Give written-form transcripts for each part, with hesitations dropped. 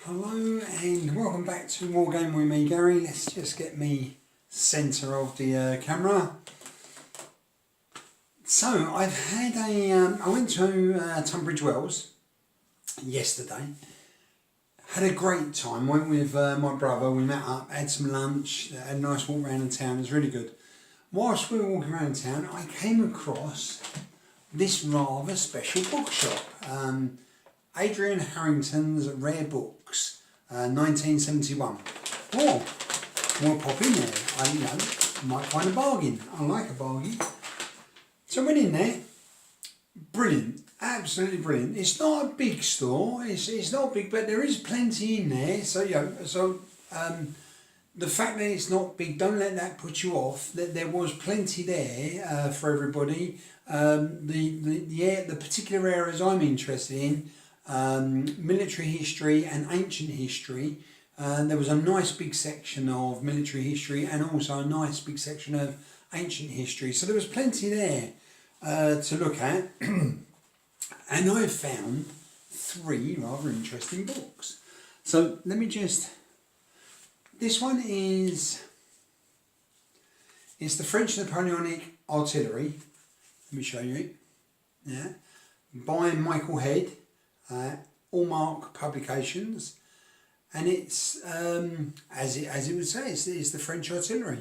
Hello and welcome back to War Game with me, Gary. Let's just get me centre of the camera. So I've had I went to Tunbridge Wells yesterday. Had a great time. Went with my brother. We met up, had some lunch, had a nice walk around the town. It was really good. Whilst we were walking around town, I came across this rather special bookshop. Adrian Harrington's Rare Books, 1971. Oh, we'll pop in there. I might find a bargain. I like a bargain. So I went in there. Brilliant, absolutely brilliant. It's not a big store. It's not big, but there is plenty in there. So the fact that it's not big, don't let that put you off. That there was plenty there for everybody. The particular areas I'm interested in. Military history and ancient history. There was a nice big section of military history and also a nice big section of ancient history. So there was plenty there to look at. And I found 3 rather interesting books. So let me just... This one is... It's the French Napoleonic Artillery. Let me show you it. Yeah. By Michael Head. Allmark Publications, and it's as it would say, it's the French artillery.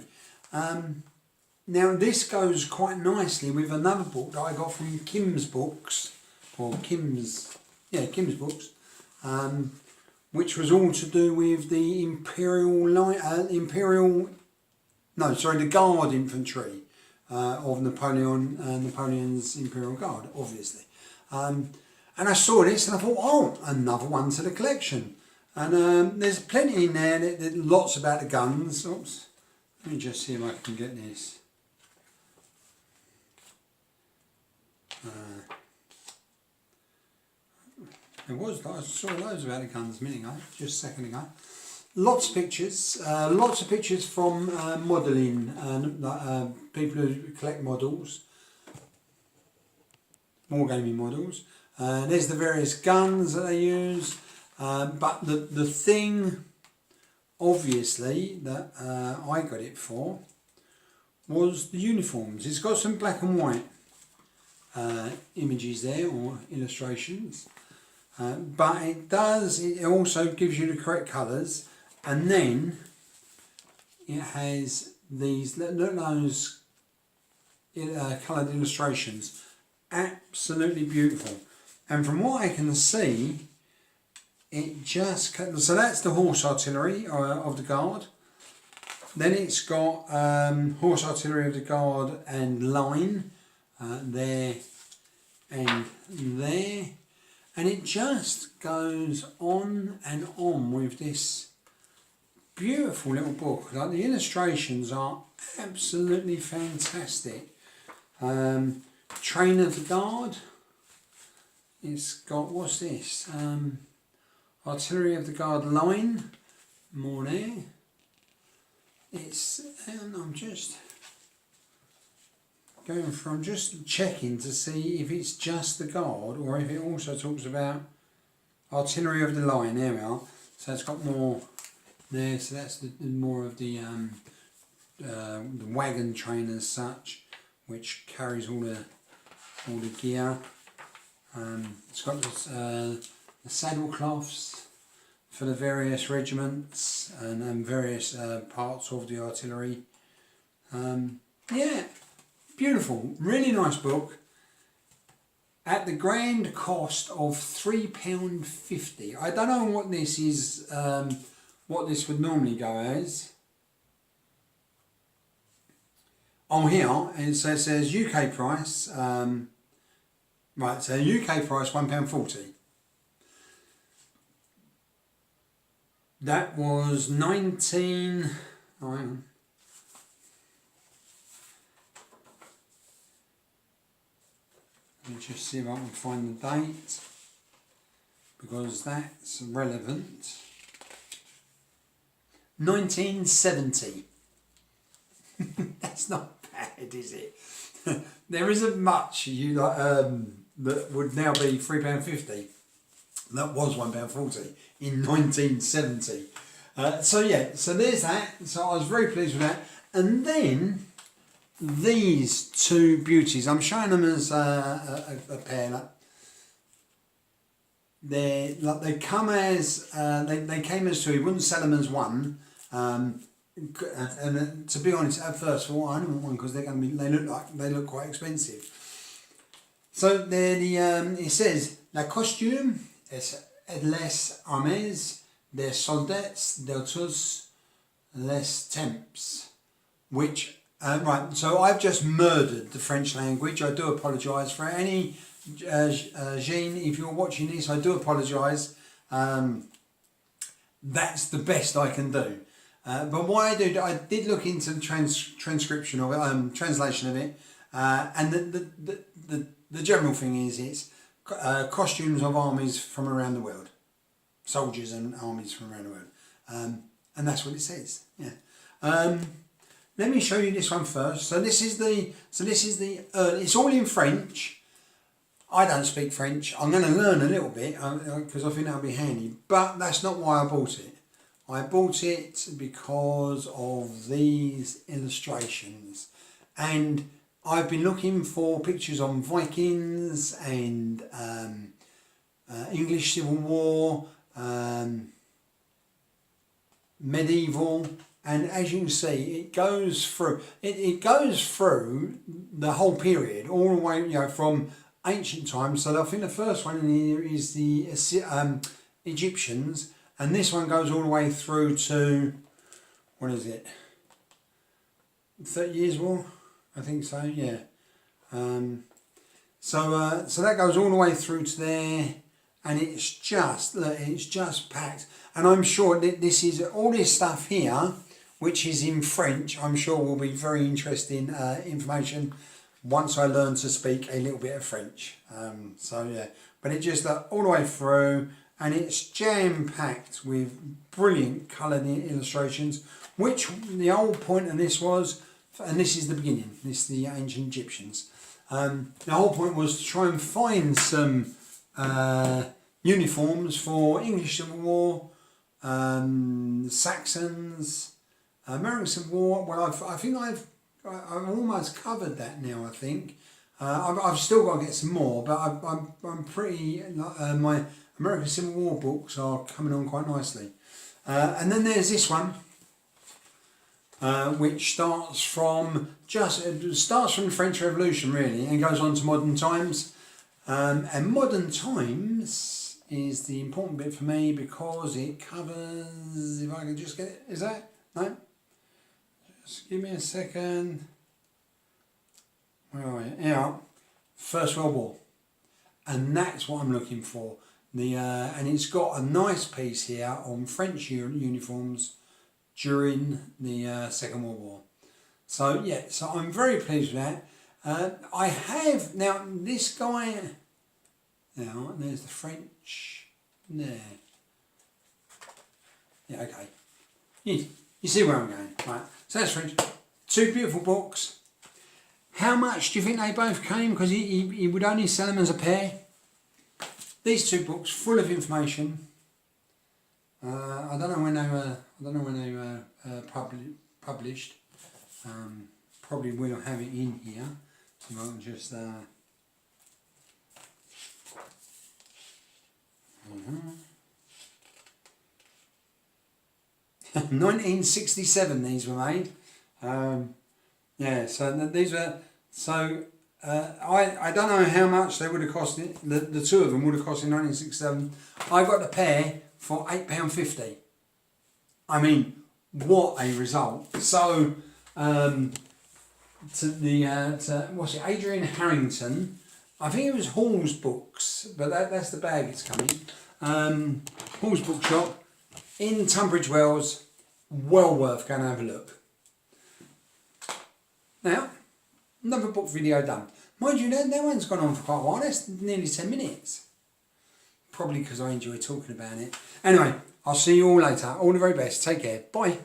Now this goes quite nicely with another book that I got from Kim's Books, or Kim's Books, which was all to do with the the Guard infantry of Napoleon's Imperial Guard, obviously. And I saw this and I thought, oh, another one to the collection. And there's plenty in there, lots about the guns. Oops, let me just see if I can get this. I saw loads about the guns a minute ago, just a second ago. Lots of pictures from modelling, people who collect models, wargaming models. There's the various guns that they use, but the thing, obviously, that I got it for was the uniforms. It's got some black and white images there, or illustrations, but it also gives you the correct colours, and then it has these, look at those coloured illustrations, absolutely beautiful. And from what I can see, it just... So that's the horse artillery of the Guard. Then it's got horse artillery of the Guard and line there and there. And it just goes on and on with this beautiful little book. Like, the illustrations are absolutely fantastic. Train of the Guard. It's got, what's this? Artillery of the Guard line. More there. I'm just going from, just checking to see if it's just the Guard or if it also talks about artillery of the line. There we are. So it's got more there. So that's more of the wagon train as such, which carries all the gear. It's got the saddle cloths for the various regiments and various parts of the artillery. Yeah, beautiful, really nice book. At the grand cost of £3.50. I don't know what this is, what this would normally go as. On here, it says UK price. Right, so UK price £1.40. That was 19... Oh, hang on. Let me just see if I can find the date, because that's relevant. 1970. That's not bad, is it? There isn't much that would now be £3.50. That was £1.40 in 1970. So yeah, so there's that. So I was very pleased with that. And then these two beauties, I'm showing them as a pair. They come as they came as two. You wouldn't sell them as one. And to be honest, at first, I only want one because they look quite expensive. So they're it says la costume es les armes des soldats d'autres les temps, which right. So I've just murdered the French language. I do apologise for any Jean, if you're watching this. I do apologise. That's the best I can do. But what I did look into the transcription of it, translation of it, and the general thing is it's costumes of armies from around the world, soldiers and armies from around the world, and that's what it says. Yeah. Let me show you this one first. So this is the it's all in French. I don't speak French. I'm going to learn a little bit because I think that'll be handy. But that's not why I bought it. I bought it because of these illustrations, and I've been looking for pictures on Vikings and English Civil War, medieval, and as you can see, it goes through. It goes through the whole period, all the way, from ancient times. So I think the first one in here is the Egyptians. And this one goes all the way through to, what is it, 30 Years' War? I think so, yeah. So that goes all the way through to there, and it's just packed. And I'm sure that this is, all this stuff here, which is in French, I'm sure will be very interesting information once I learn to speak a little bit of French. So yeah, but it just all the way through. And it's jam-packed with brilliant coloured illustrations, which the whole point of this was, and this is the beginning, this is the ancient Egyptians. The whole point was to try and find some uniforms for English Civil War, Saxons, American Civil War. Well, I think I've almost covered that now, I think. I've still got to get some more, but I'm pretty, my American Civil War books are coming on quite nicely. And then there's this one, which starts from the French Revolution really, and goes on to modern times. And modern times is the important bit for me because it covers, if I can just get it, is that? No? Just give me a second. Where are you? Yeah, First World War. And that's what I'm looking for. And it's got a nice piece here on French uniforms during the Second World War. So yeah, so I'm very pleased with that. I have, now this guy, now there's the French there. Yeah, okay. You see where I'm going, right? So that's French. Two beautiful books. How much do you think they both came? Because he would only sell them as a pair. These two books, full of information. I don't know when they were published. Probably will have it in here. So I can just. 1967 these were made. Yeah, so these were, so I don't know how much they would have cost, the two of them would have cost in 1967. I got the pair for £8.50. I mean, what a result. So, what's it, Adrian Harrington, I think it was Hall's Books, but that's the bag it's coming. Hall's Bookshop in Tunbridge Wells, well worth going to have a look. Now, another book video done. Mind you, that one's gone on for quite a while. That's nearly 10 minutes. Probably because I enjoy talking about it. Anyway, I'll see you all later. All the very best. Take care. Bye.